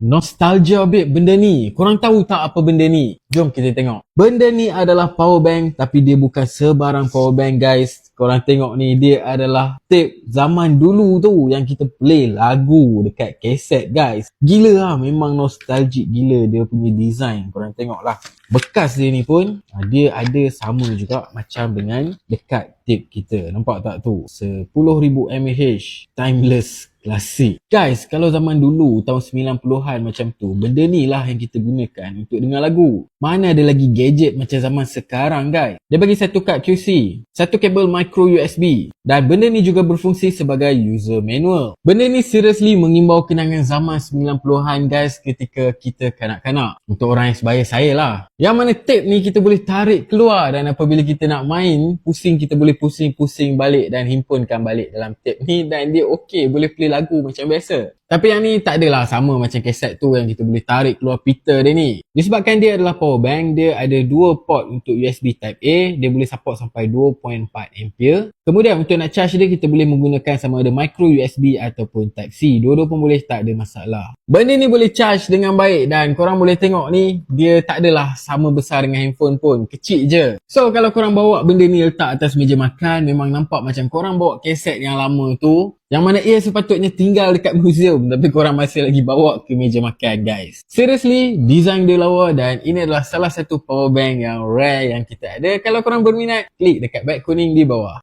Nostalgia babe benda ni. Korang tahu tak apa benda ni? Jom kita tengok. Benda ni adalah power bank tapi dia bukan sebarang power bank guys. Korang tengok ni, dia adalah tape zaman dulu tu yang kita play lagu dekat kaset guys. Gila lah, memang nostalgic gila dia punya design. Korang tengok lah. Bekas dia ni pun dia ada sama juga macam dengan dekat tape kita. Nampak tak tu? 10,000 mAh timeless klasik. Guys, kalau zaman dulu tahun 90-an macam tu, benda ni lah yang kita gunakan untuk dengar lagu. Mana ada lagi gadget macam zaman sekarang guys. Dia bagi satu kad QC, satu kabel micro USB dan benda ni juga berfungsi sebagai user manual. Benda ni seriously mengimbau kenangan zaman 90-an guys ketika kita kanak-kanak. Untuk orang yang sebaya saya lah. Yang mana tape ni kita boleh tarik keluar dan apabila kita nak main, kita boleh pusing-pusing balik dan himpunkan balik dalam tape ni dan dia okey, boleh play lagu macam biasa. Tapi yang ni tak adalah sama macam kaset tu yang kita boleh tarik keluar pita dia ni. Disebabkan dia adalah power bank, dia ada dua port untuk USB Type A, dia boleh support sampai 2.4 ampere. Kemudian untuk nak charge dia, kita boleh menggunakan sama ada micro USB ataupun Type C. Dua-dua pun boleh, tak ada masalah. Benda ni boleh charge dengan baik dan korang boleh tengok ni, dia tak adalah sama besar dengan handphone pun, kecil je. So kalau korang bawa benda ni letak atas meja makan, memang nampak macam korang bawa kaset yang lama tu, yang mana ia sepatutnya tinggal dekat museum tapi korang masih lagi bawa ke meja makan guys. Seriously, design dia lawa dan ini adalah salah satu power bank yang rare yang kita ada. Kalau korang berminat, klik dekat beg kuning di bawah.